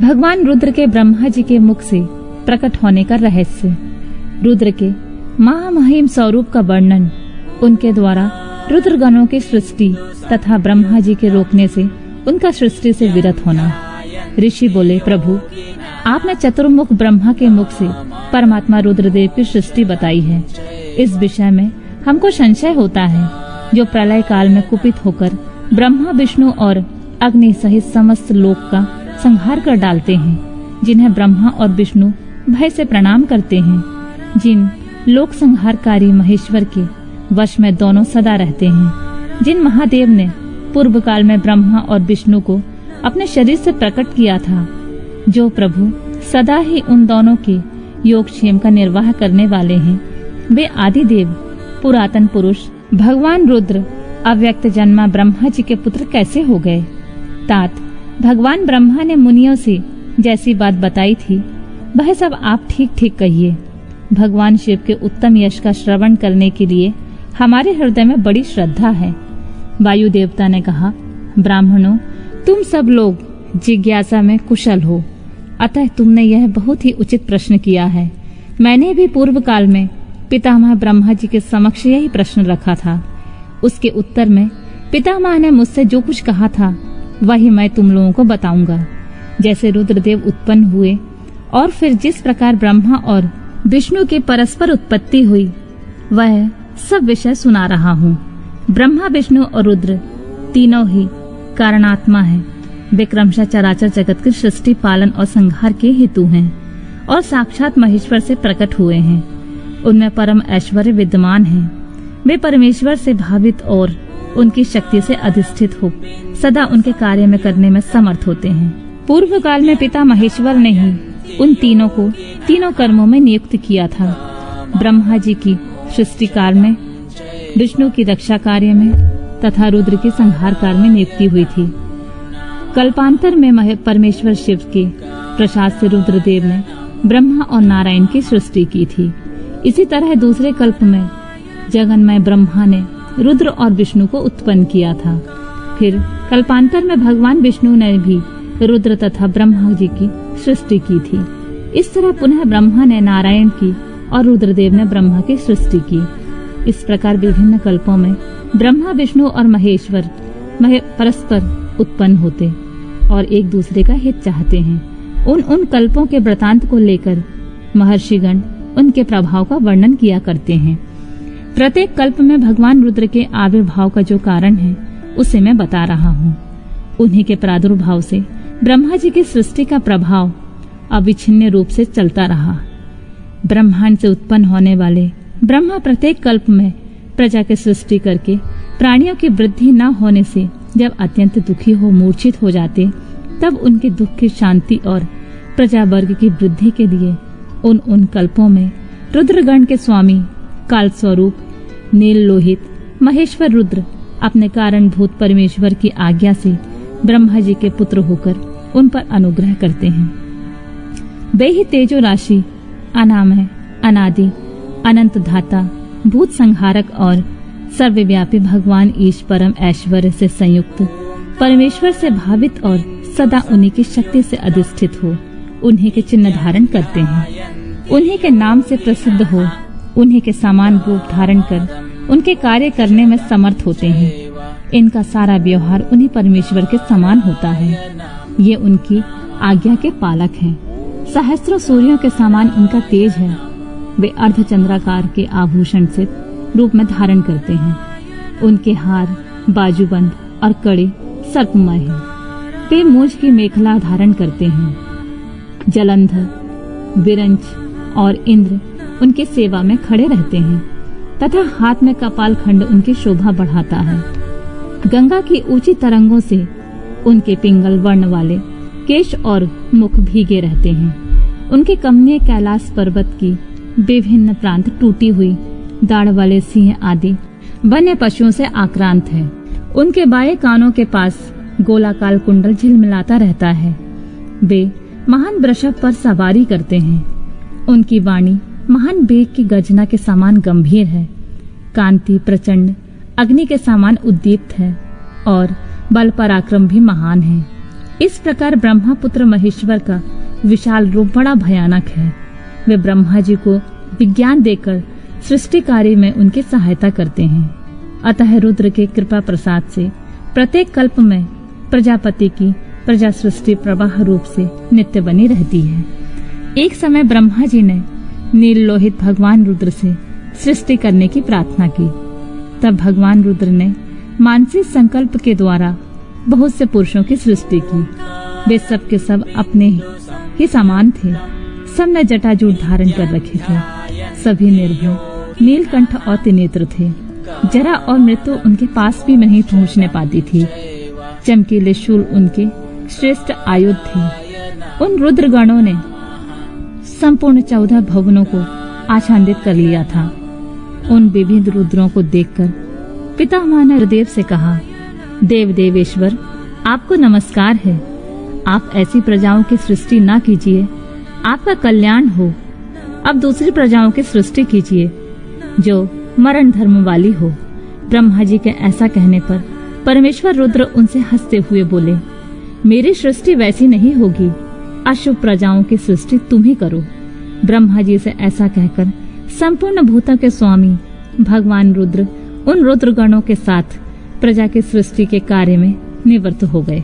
भगवान रुद्र के ब्रह्मा जी के मुख से प्रकट होने का रहस्य, रुद्र के महामहिम स्वरूप का वर्णन, उनके द्वारा रुद्रगणों की सृष्टि तथा ब्रह्मा जी के रोकने से उनका सृष्टि से विरत होना। ऋषि बोले, प्रभु आपने चतुर्मुख ब्रह्मा के मुख से परमात्मा रुद्रदेव की सृष्टि बताई है। इस विषय में हमको संशय होता है, जो प्रलय काल में कुपित होकर ब्रह्मा विष्णु और अग्नि सहित समस्त लोक का संहार कर डालते हैं, जिन्हें ब्रह्मा और विष्णु भय से प्रणाम करते हैं, जिन लोक संहारकारी महेश्वर के वश में दोनों सदा रहते हैं, जिन महादेव ने पूर्व काल में ब्रह्मा और विष्णु को अपने शरीर से प्रकट किया था, जो प्रभु सदा ही उन दोनों के योगक्षेम का निर्वाह करने वाले हैं, वे आदि देव पुरातन पुरुष भगवान रुद्र अव्यक्त जन्मा ब्रह्मा जी के पुत्र कैसे हो गए? तात, भगवान ब्रह्मा ने मुनियों से जैसी बात बताई थी, वह सब आप ठीक ठीक कहिए। भगवान शिव के उत्तम यश का श्रवण करने के लिए हमारे हृदय में बड़ी श्रद्धा है। वायु देवता ने कहा, ब्राह्मणों, तुम सब लोग जिज्ञासा में कुशल हो, अतः तुमने यह बहुत ही उचित प्रश्न किया है। मैंने भी पूर्व काल में पितामह ब्रह्मा जी के समक्ष यही प्रश्न रखा था। उसके उत्तर में पितामह ने मुझसे जो कुछ कहा था, वही मैं तुम लोगों को बताऊंगा। जैसे रुद्रदेव उत्पन्न हुए और फिर जिस प्रकार ब्रह्मा और विष्णु की परस्पर उत्पत्ति हुई, वह सब विषय सुना रहा हूँ। ब्रह्मा विष्णु और रुद्र तीनों ही कारणात्मा हैं। वे क्रमशः चराचर जगत की सृष्टि पालन और संहार के हेतु हैं और साक्षात महेश्वर से प्रकट हुए हैं। उनमें परम ऐश्वर्य विद्यमान है। वे परमेश्वर से भावित और उनकी शक्ति से अधिष्ठित हो सदा उनके कार्य में करने में समर्थ होते हैं। पूर्व काल में पिता महेश्वर ने ही उन तीनों को तीनों कर्मों में नियुक्त किया था। ब्रह्मा जी की सृष्टि काल में, विष्णु की रक्षा कार्य में तथा रुद्र की संहार कार्य में नियुक्ति हुई थी। कल्पांतर में परमेश्वर शिव के प्रसाद से रुद्रदेव ने ब्रह्मा और नारायण की सृष्टि की थी। इसी तरह दूसरे कल्प में जगन्मय ब्रह्मा ने रुद्र और विष्णु को उत्पन्न किया था। फिर कल्पांतर में भगवान विष्णु ने भी रुद्र तथा ब्रह्मा जी की सृष्टि की थी। इस तरह पुनः ब्रह्मा ने नारायण की और रुद्रदेव ने ब्रह्मा की सृष्टि की। इस प्रकार विभिन्न कल्पों में ब्रह्मा विष्णु और महेश्वर परस्पर उत्पन्न होते और एक दूसरे का हित चाहते हैं। उन कल्पों के वृतांत को लेकर महर्षिगण उनके प्रभाव का वर्णन किया करते हैं। प्रत्येक कल्प में भगवान रुद्र के आविर्भाव का जो कारण है, उसे मैं बता रहा हूँ। उन्हीं के प्रादुर्भाव से ब्रह्मा जी की सृष्टि का प्रभाव अविच्छिन्न रूप से चलता रहा। ब्रह्मांड से उत्पन्न होने वाले ब्रह्मा प्रत्येक कल्प में प्रजा की सृष्टि करके प्राणियों की वृद्धि न होने से जब अत्यंत दुखी हो मूर्छित हो जाते, तब उनके दुख की शांति और प्रजा वर्ग की वृद्धि के लिए उन कल्पों में रुद्रगण के स्वामी काल स्वरूप नील लोहित महेश्वर रुद्र अपने कारणभूत परमेश्वर की आज्ञा से ब्रह्मा जी के पुत्र होकर उन पर अनुग्रह करते हैं। वे ही तेजो राशि, अनामय, अनादि, अनंत धाता, भूत संहारक और सर्वव्यापी भगवान ईश परम ऐश्वर्य से संयुक्त परमेश्वर से भावित और सदा उन्हीं की शक्ति से अधिष्ठित हो उन्हीं के चिन्ह धारण करते हैं। उन्हीं के नाम से प्रसिद्ध हो उन्हीं के समान रूप धारण कर उनके कार्य करने में समर्थ होते हैं। इनका सारा व्यवहार उन्हीं परमेश्वर के समान होता है। ये उनकी आज्ञा के पालक हैं। सहस्त्रों सूर्यों के समान इनका तेज है। वे अर्धचंद्राकार के आभूषण से रूप में धारण करते हैं। उनके हार, बाजूबंद और कड़े सर्पमय हैं। वे मूंछ की मेखला धारण करते हैं। जलंधर, विरंच और इंद्र उनके सेवा में खड़े रहते हैं तथा हाथ में कपाल खंड उनकी शोभा बढ़ाता है। गंगा की ऊंची तरंगों से उनके पिंगल वर्ण वाले केश और मुख भीगे रहते हैं। उनके कमनीय कैलाश पर्वत की विभिन्न प्रांत टूटी हुई दाढ़ वाले सिंह आदि वन्य पशुओं से आक्रांत है। उनके बाएं कानों के पास गोलाकार कुंडल झिलमिलाता रहता है। वे महान वृषभ पर सवारी करते हैं। उनकी वाणी महान बेग की गर्जना के समान गंभीर है। कांति प्रचंड अग्नि के समान उद्दीप्त है और बल पराक्रम भी महान है। इस प्रकार ब्रह्मपुत्र महेश्वर का विशाल रूप बड़ा भयानक है। वे ब्रह्मा जी को विज्ञान देकर सृष्टि कार्य में उनकी सहायता करते हैं। अतः रुद्र के कृपा प्रसाद से प्रत्येक कल्प में प्रजापति की प्रजा सृष्टि प्रवाह रूप से नित्य बनी रहती है। एक समय ब्रह्मा जी ने नील लोहित भगवान रुद्र से सृष्टि करने की प्रार्थना की। तब भगवान रुद्र ने मानसिक संकल्प के द्वारा बहुत से पुरुषों की सृष्टि की। वे सब के सब अपने ही समान थे। सब ने जटाजूट धारण कर रखे थे। सभी निर्भय, नीलकंठ और त्रिनेत्र थे। जरा और मृत्यु उनके पास भी नहीं पहुंचने पाती थी। चमकीले शूल उनके श्रेष्ठ आयुध थे। उन रुद्रगणों ने संपूर्ण 14 भवनों को आच्छादित कर लिया था। उन विविध रुद्रों को देखकर पितामह ने रुद्रदेव से कहा, देव देवेश्वर, आपको नमस्कार है। आप ऐसी प्रजाओं की सृष्टि ना कीजिए, आपका कल्याण हो। अब दूसरी प्रजाओं की सृष्टि कीजिए जो मरण धर्म वाली हो। ब्रह्मा जी के ऐसा कहने पर परमेश्वर रुद्र उनसे हंसते हुए बोले, मेरी सृष्टि वैसी नहीं होगी। अशुभ प्रजाओं की सृष्टि तुम ही करो। ब्रह्मा जी से ऐसा कहकर संपूर्ण भूतों के स्वामी भगवान रुद्र उन रुद्रगणों के साथ प्रजा की सृष्टि के कार्य में निवृत्त हो गए।